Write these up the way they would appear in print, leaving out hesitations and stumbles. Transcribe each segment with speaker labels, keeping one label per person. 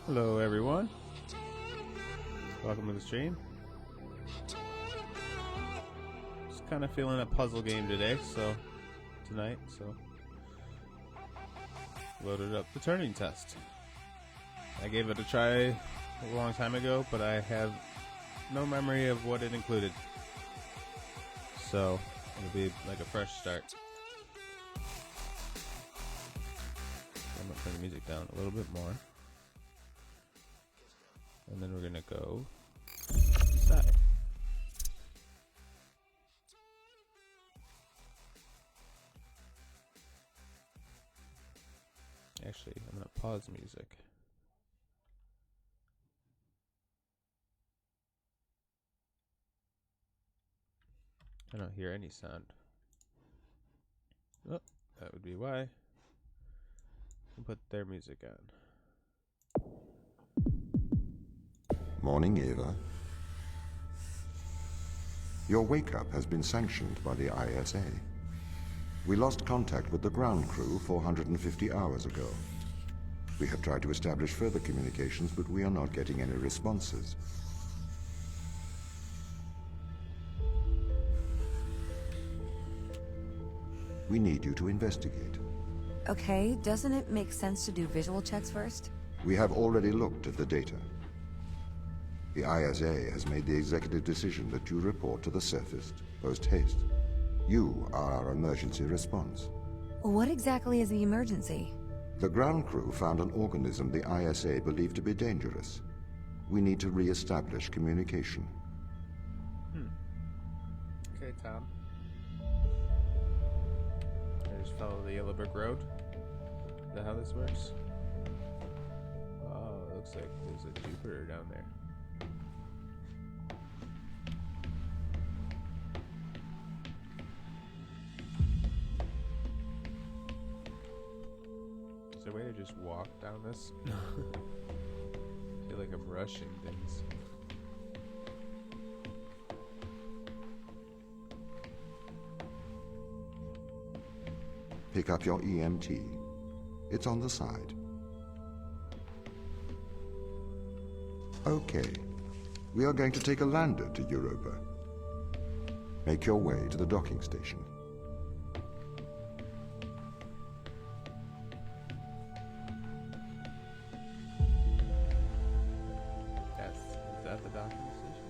Speaker 1: Hello everyone, welcome to the stream. Just kind of feeling a puzzle game today, tonight, loaded up the Turing Test. I gave it a try a long time ago, but I have no memory of what it included. So it'll be like a fresh start. I'm gonna turn the music down a little bit more. And then we're gonna go inside. Actually, I'm gonna pause music. I don't hear any sound. Oh, that would be why. I'll put their music on.
Speaker 2: Morning, Eva. Your wake-up has been sanctioned by the ISA. We lost contact with the ground crew 450 hours ago. We have tried to establish further communications, but we are not getting any responses. We need you to investigate.
Speaker 3: Okay, doesn't it make sense to do visual checks first?
Speaker 2: We have already looked at the data. The ISA has made the executive decision that you report to the surface post-haste. You are our emergency response.
Speaker 3: What exactly is the emergency?
Speaker 2: The ground crew found an organism the ISA believed to be dangerous. We need to re-establish communication.
Speaker 1: Okay, Tom. I just follow the yellow brick road. Is that how this works? Oh, it looks like there's a Jupiter down there. Is there a way to just walk down this? I feel like I'm rushing things.
Speaker 2: Pick up your EMT. It's on the side. Okay. We are going to take a lander to Europa. Make your way to the docking station.
Speaker 1: Is that the docking station?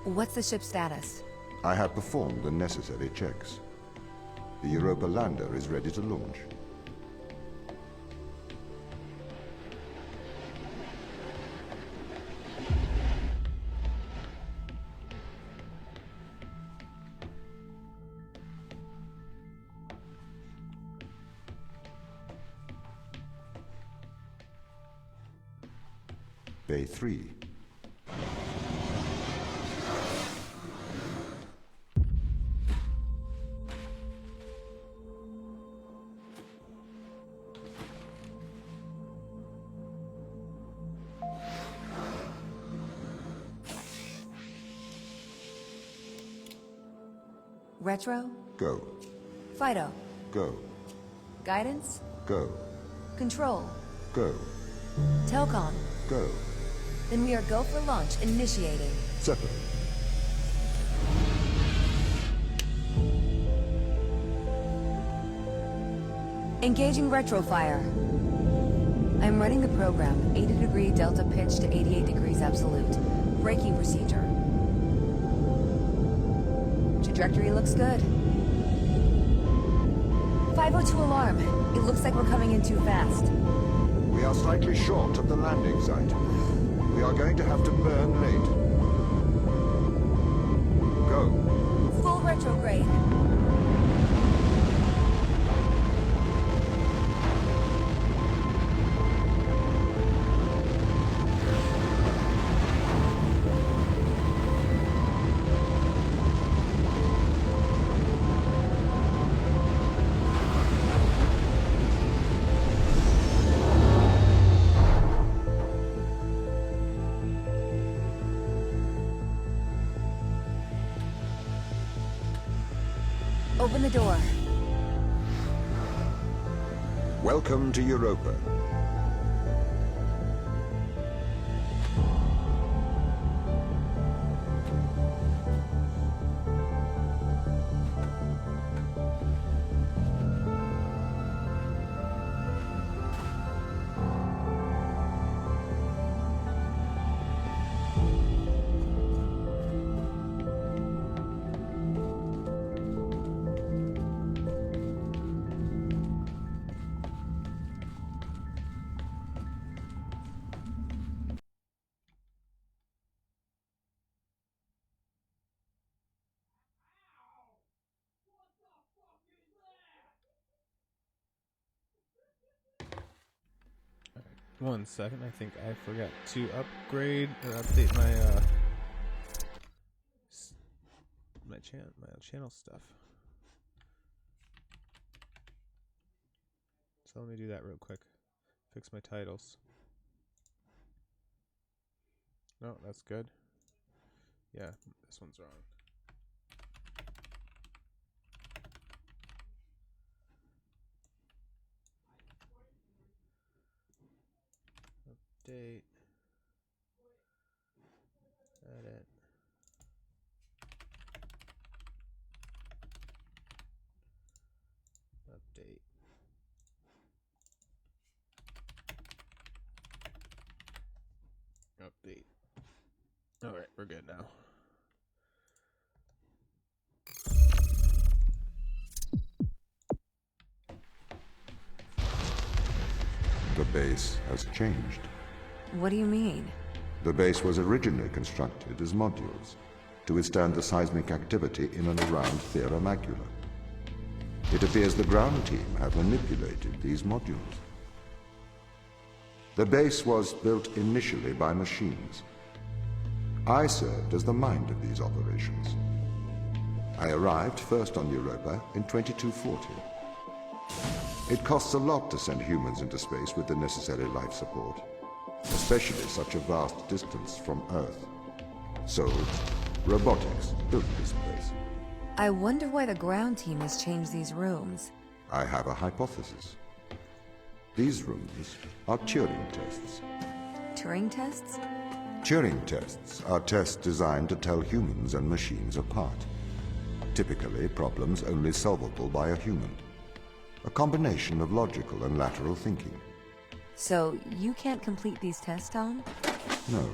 Speaker 3: What's the ship's status?
Speaker 2: I have performed the necessary checks. The Europa lander is ready to launch. Bay 3.
Speaker 3: Retro?
Speaker 2: Go.
Speaker 3: Fido?
Speaker 2: Go.
Speaker 3: Guidance?
Speaker 2: Go.
Speaker 3: Control?
Speaker 2: Go.
Speaker 3: Telcom?
Speaker 2: Go.
Speaker 3: Then we are go for launch, initiating.
Speaker 2: Zeppelin.
Speaker 3: Engaging retrofire. I'm running the program, 80° delta pitch to 88 degrees absolute. Braking procedure. Trajectory looks good. 502 alarm. It looks like we're coming in too fast.
Speaker 2: We are slightly short of the landing site. We are going to have to burn late. Go.
Speaker 3: Full retrograde. Open the door.
Speaker 2: Welcome to Europa.
Speaker 1: 1 second. I think I forgot to upgrade or update my my channel stuff. So let me do that real quick. Fix my titles. No, that's good. Yeah, this one's wrong. Update. Edit. Update. Update. Alright, we're good now.
Speaker 2: The base has changed.
Speaker 3: What do you mean?
Speaker 2: The base was originally constructed as modules to withstand the seismic activity in and around Thera Macula. It appears the ground team have manipulated these modules. The base was built initially by machines. I served as the mind of these operations. I arrived first on Europa in 2240. It costs a lot to send humans into space with the necessary life support, especially such a vast distance from Earth. So, robotics built this place.
Speaker 3: I wonder why the ground team has changed these rooms.
Speaker 2: I have a hypothesis. These rooms are Turing tests.
Speaker 3: Turing tests?
Speaker 2: Turing tests are tests designed to tell humans and machines apart. Typically, problems only solvable by a human. A combination of logical and lateral thinking.
Speaker 3: So, you can't complete these tests, Tom?
Speaker 2: No.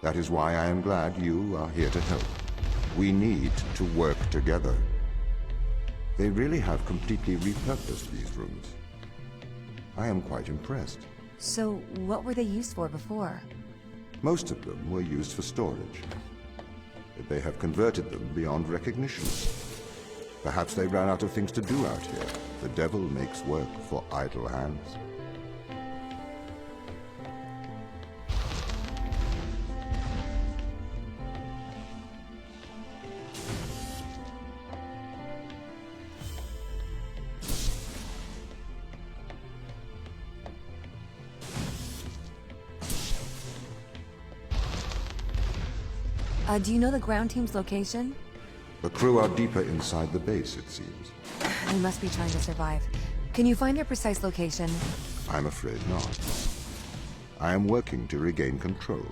Speaker 2: That is why I am glad you are here to help. We need to work together. They really have completely repurposed these rooms. I am quite impressed.
Speaker 3: So, what were they used for before?
Speaker 2: Most of them were used for storage. But they have converted them beyond recognition. Perhaps they ran out of things to do out here. The devil makes work for idle hands.
Speaker 3: Do you know the ground team's location?
Speaker 2: The crew are deeper inside the base, it seems.
Speaker 3: They must be trying to survive. Can you find their precise location?
Speaker 2: I'm afraid not. I am working to regain control.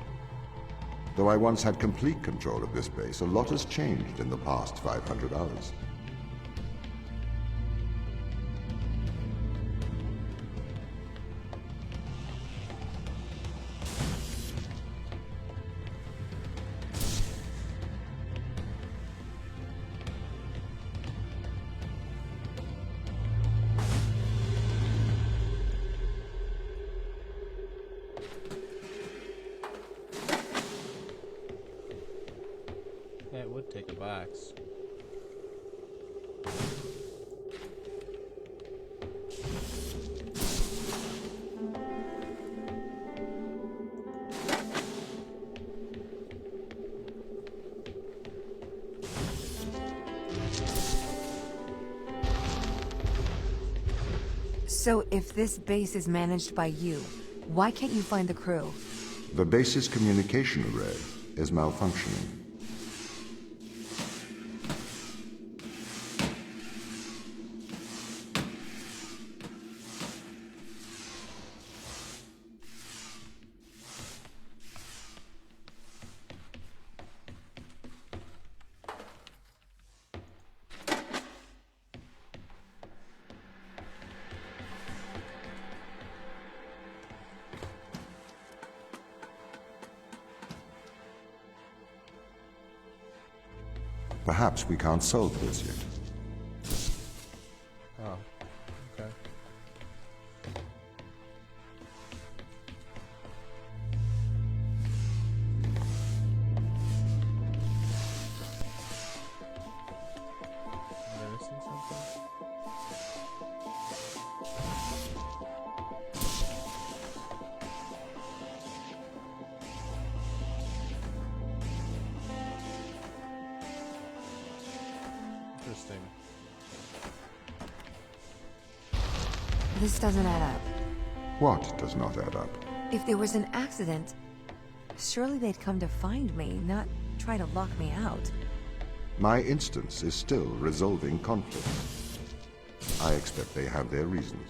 Speaker 2: Though I once had complete control of this base, a lot has changed in the past 500 hours.
Speaker 1: Yeah, it would take a box.
Speaker 3: So, if this base is managed by you, why can't you find the crew?
Speaker 2: The base's communication array is malfunctioning. Perhaps we can't solve this yet.
Speaker 1: Oh, okay. Am I missing something? interesting.
Speaker 3: This doesn't add up.
Speaker 2: What does not add up?
Speaker 3: If there was an accident, surely they'd come to find me, not try to lock me out.
Speaker 2: My instance is still resolving conflicts. I expect they have their reasons.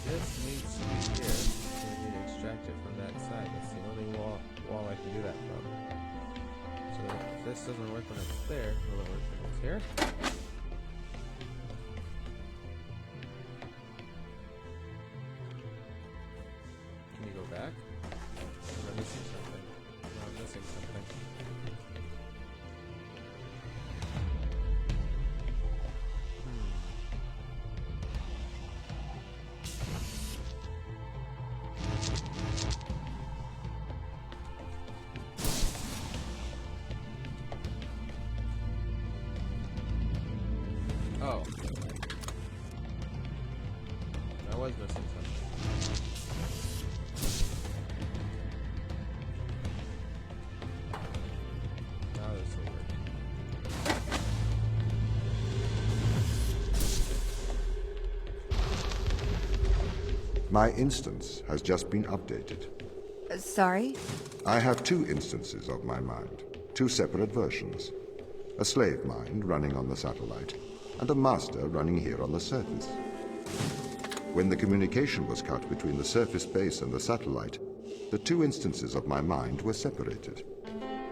Speaker 1: This needs to be here. So we need to extract it from that side. That's the only wall I can do that from. So if this doesn't work when it's there, will it work when it's here? Can you go back? Am I missing something? No, I'm missing something. Oh. I was missing something. Now this will work.
Speaker 2: My instance has just been updated.
Speaker 3: Sorry?
Speaker 2: I have two instances of my mind, two separate versions. A slave mind running on the satellite, and a master running here on the surface. When the communication was cut between the surface base and the satellite, the two instances of my mind were separated.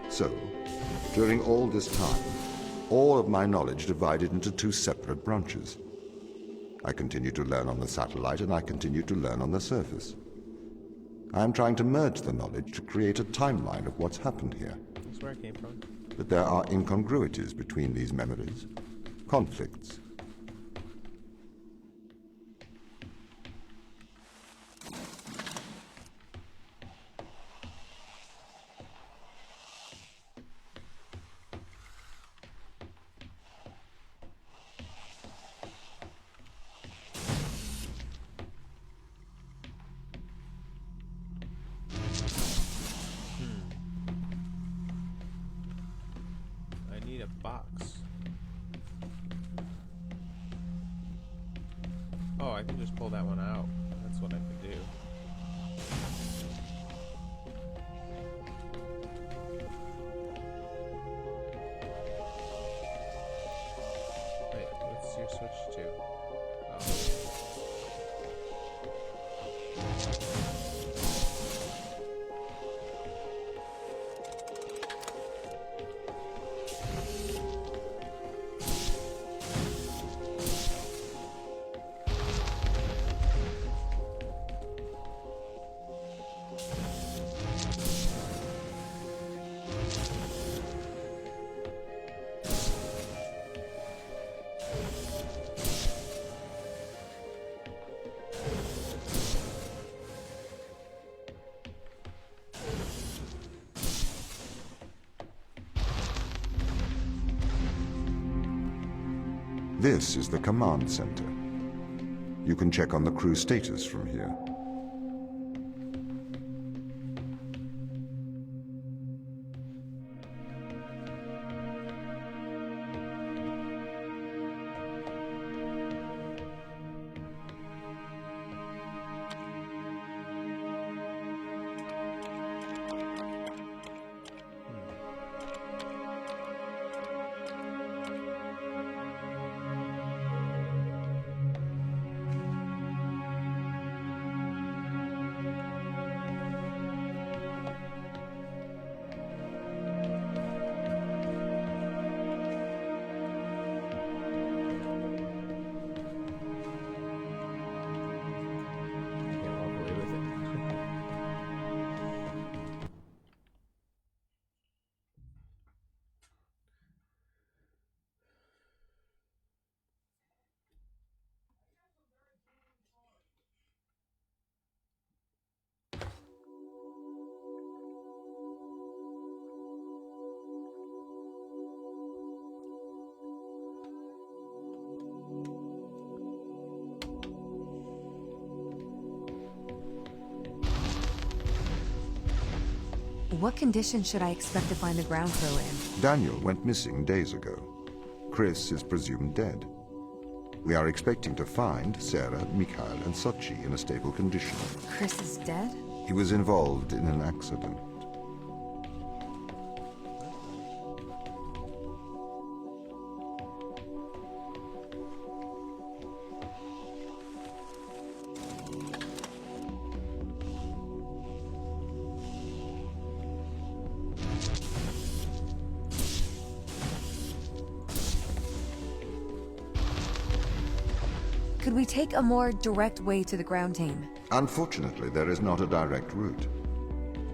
Speaker 2: So, during all this time, all of my knowledge divided into two separate branches. I continue to learn on the satellite, and I continue to learn on the surface. I am trying to merge the knowledge to create a timeline of what's happened here.
Speaker 1: That's where it came from.
Speaker 2: But there are incongruities between these memories, conflicts.
Speaker 1: I need a box. Oh, I can just pull that one out. That's what I can do. Wait, what's your switch to? Oh.
Speaker 2: This is the command center. You can check on the crew status from here.
Speaker 3: What condition should I expect to find the ground crew in?
Speaker 2: Daniel went missing days ago. Chris is presumed dead. We are expecting to find Sarah, Mikhail, and Sochi in a stable condition.
Speaker 3: Chris is dead?
Speaker 2: He was involved in an accident.
Speaker 3: Could we take a more direct way to the ground team?
Speaker 2: Unfortunately, there is not a direct route.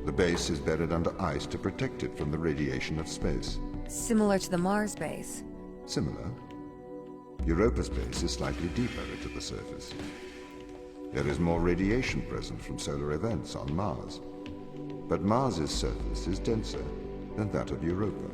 Speaker 2: The base is buried under ice to protect it from the radiation of space.
Speaker 3: Similar to the Mars base.
Speaker 2: Similar. Europa's base is slightly deeper into the surface. There is more radiation present from solar events on Mars. But Mars's surface is denser than that of Europa.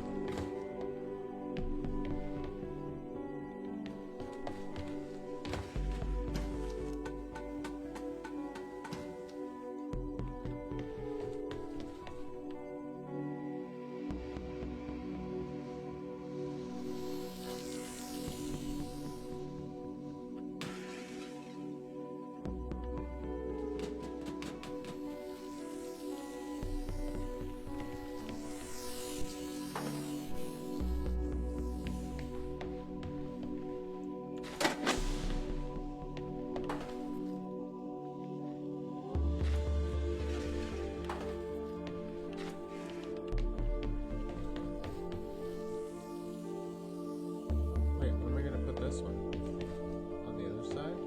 Speaker 1: Wait, where am I gonna put this one? On the other side?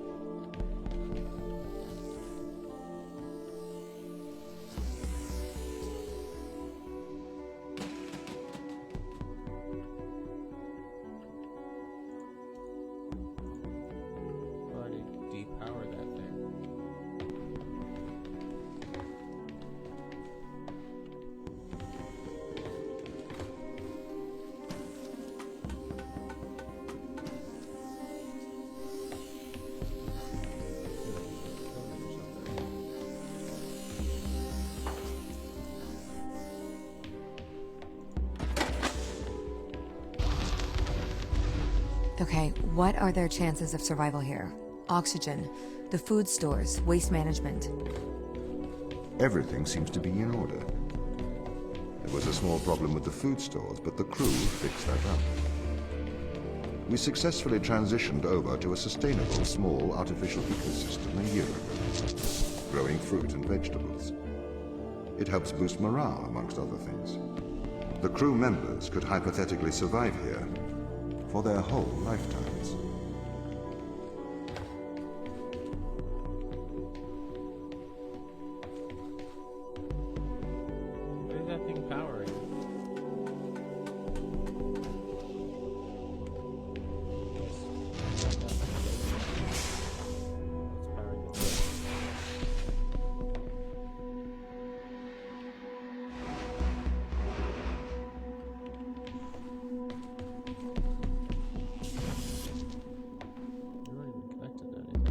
Speaker 1: Well, I need to depower that thing.
Speaker 3: Okay, what are their chances of survival here? Oxygen, the food stores, waste management.
Speaker 2: Everything seems to be in order. There was a small problem with the food stores, but the crew fixed that up. We successfully transitioned over to a sustainable, small, artificial ecosystem a year ago, growing fruit and vegetables. It helps boost morale, amongst other things. The crew members could hypothetically survive here for their whole lifetimes.
Speaker 1: What is that thing powering? It's powering the thing. You weren't even connected to anything.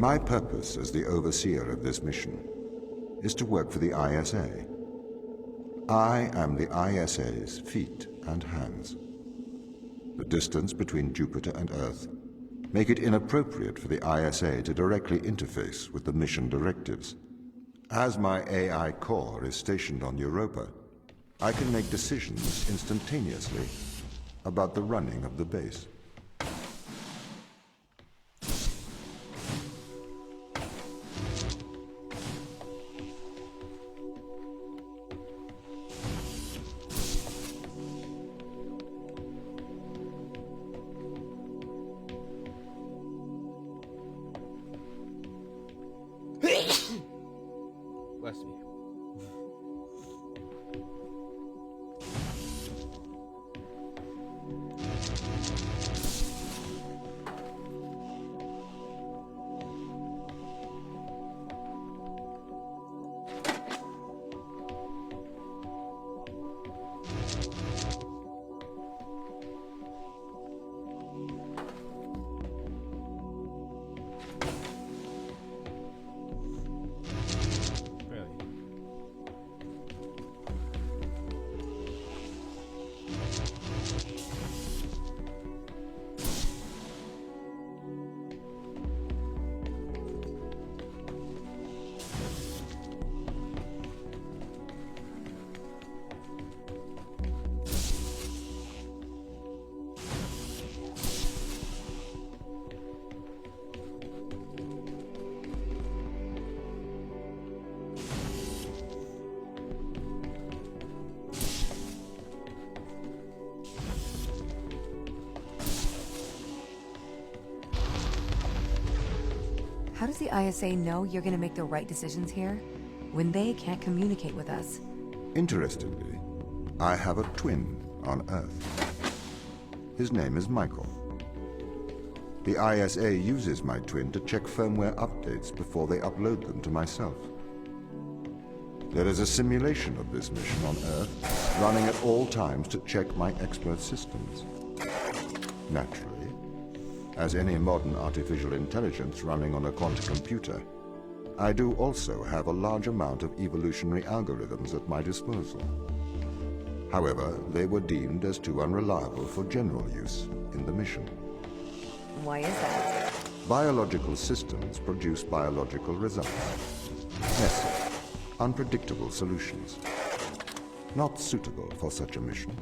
Speaker 2: My purpose as the overseer of this mission is to work for the ISA. I am the ISA's feet and hands. The distance between Jupiter and Earth make it inappropriate for the ISA to directly interface with the mission directives. As my AI core is stationed on Europa, I can make decisions instantaneously about the running of the base.
Speaker 1: Bless me.
Speaker 3: How does the ISA know you're gonna make the right decisions here when they can't communicate with us?
Speaker 2: Interestingly, I have a twin on Earth. His name is Michael. The ISA uses my twin to check firmware updates before they upload them to myself. There is a simulation of this mission on Earth running at all times to check my expert systems. Naturally, as any modern artificial intelligence running on a quantum computer, I do also have a large amount of evolutionary algorithms at my disposal. However, they were deemed as too unreliable for general use in the mission.
Speaker 3: Why is that?
Speaker 2: Biological systems produce biological results. Messy, unpredictable solutions. Not suitable for such a mission.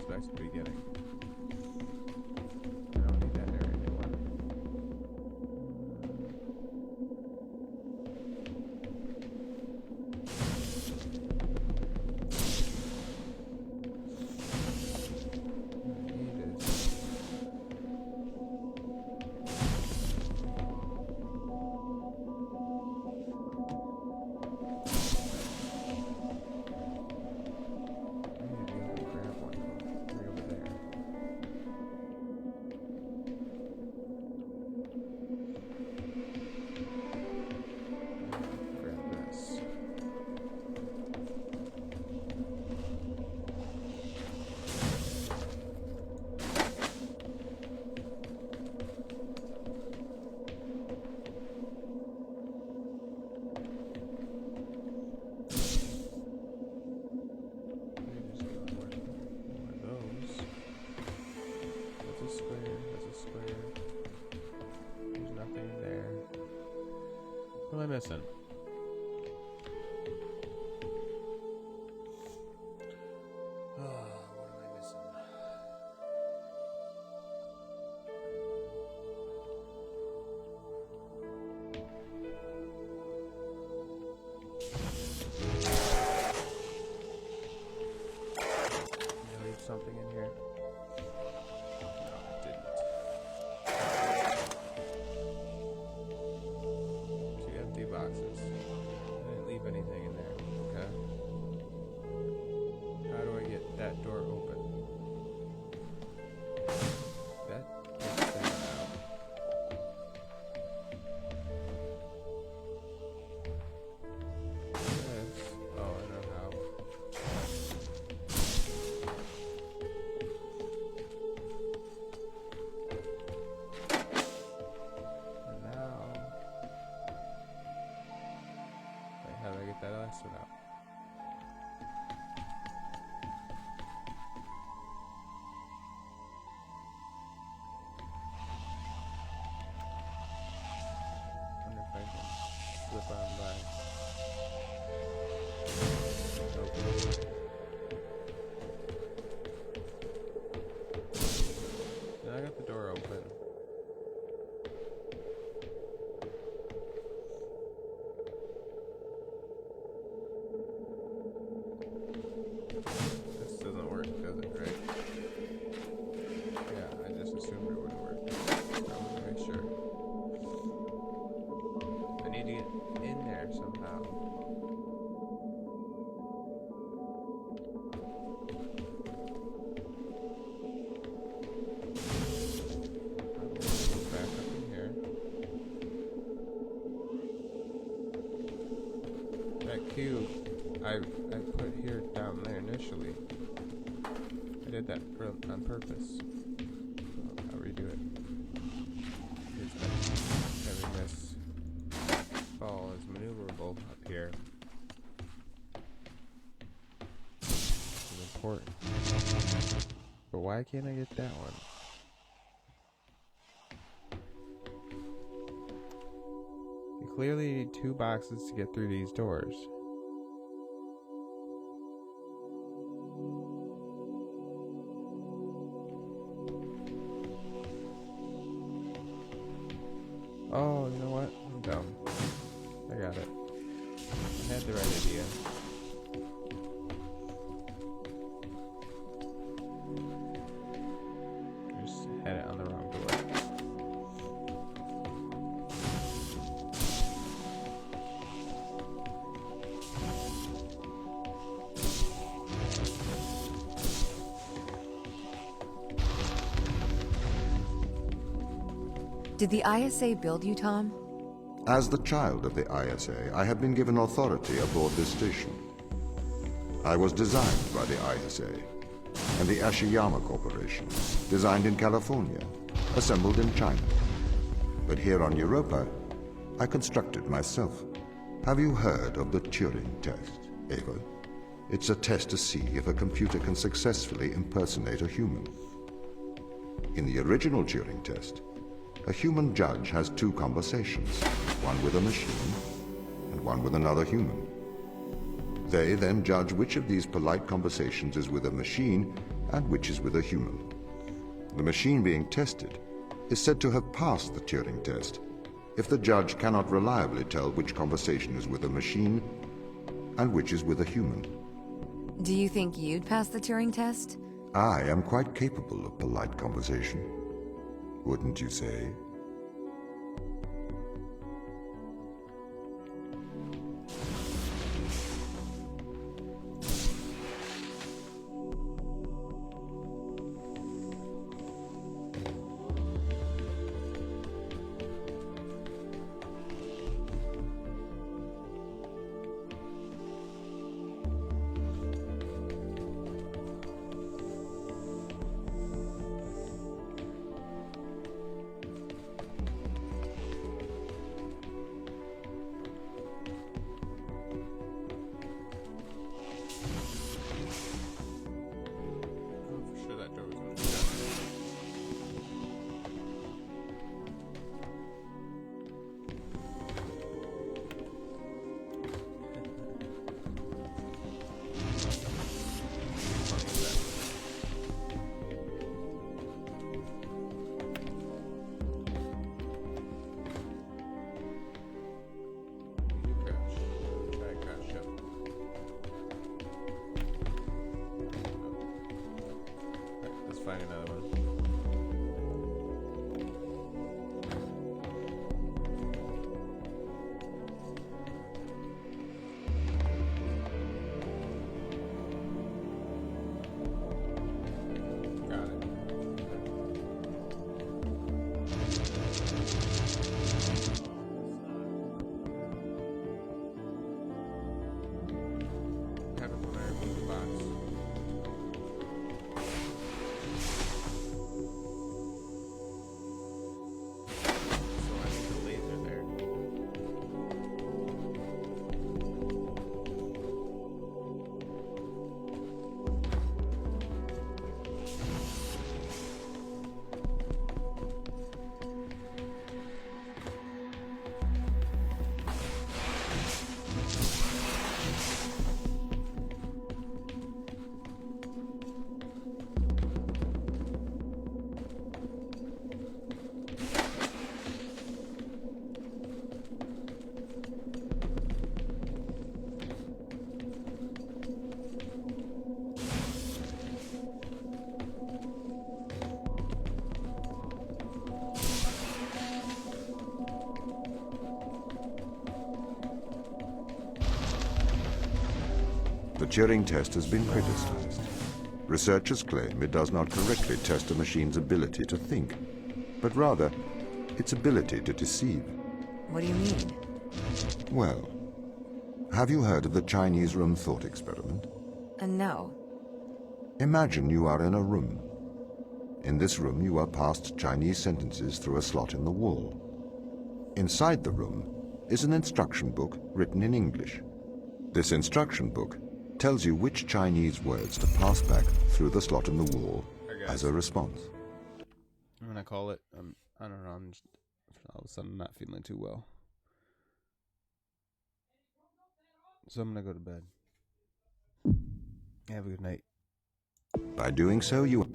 Speaker 1: Back to the beginning. I don't need that area anymore. Grab one. Right over there. a square. That's a square. There's nothing in there. What am I missing? What am I missing? Did I leave something in here? No, I didn't. Two empty boxes. I didn't leave anything in there. Okay. How do I get that door open? That gets that out. This. Oh, I know how. And now. Wait, how do I get that last one out? Wonder if I can slip on by. Nope. Now I got the door open. This doesn't work, does it, right? Yeah, I just assumed it wouldn't work. I wanted to make sure. I need to get in there somehow. Go back up in here. That cube I put here down there initially. I did that on purpose. So I'll redo it. Here's that. Having this ball is maneuverable up here. It's important. But why can't I get that one? You clearly need two boxes to get through these doors. Oh, you know what? I'm dumb. I got it. I had the right idea. I just had it on the wrong door.
Speaker 3: Did the ISA build you, Tom?
Speaker 2: As the child of the ISA, I have been given authority aboard this station. I was designed by the ISA and the Ashiyama Corporation, designed in California, assembled in China. But here on Europa, I constructed myself. Have you heard of the Turing Test, Ava? It's a test to see if a computer can successfully impersonate a human. In the original Turing Test, a human judge has two conversations, one with a machine and one with another human. They then judge which of these polite conversations is with a machine and which is with a human. The machine being tested is said to have passed the Turing test if the judge cannot reliably tell which conversation is with a machine and which is with a human.
Speaker 3: Do you think you'd pass the Turing test?
Speaker 2: I am quite capable of polite conversation. Wouldn't you say?
Speaker 1: find another one. Got it. What happens when I remove the box? So I need the laser there.
Speaker 2: The Turing test has been criticized. Researchers claim it does not correctly test a machine's ability to think, but rather its ability to deceive.
Speaker 3: What do you mean?
Speaker 2: Well, have you heard of the Chinese room thought experiment?
Speaker 3: No.
Speaker 2: Imagine you are in a room. In this room, you are passed Chinese sentences through a slot in the wall. Inside the room is an instruction book written in English. This instruction book tells you which Chinese words to pass back through the slot in the wall as a response.
Speaker 1: I'm gonna call it. I don't know. I'm just all of a sudden not feeling too well, so I'm gonna go to bed. Have a good night.
Speaker 2: By doing so, you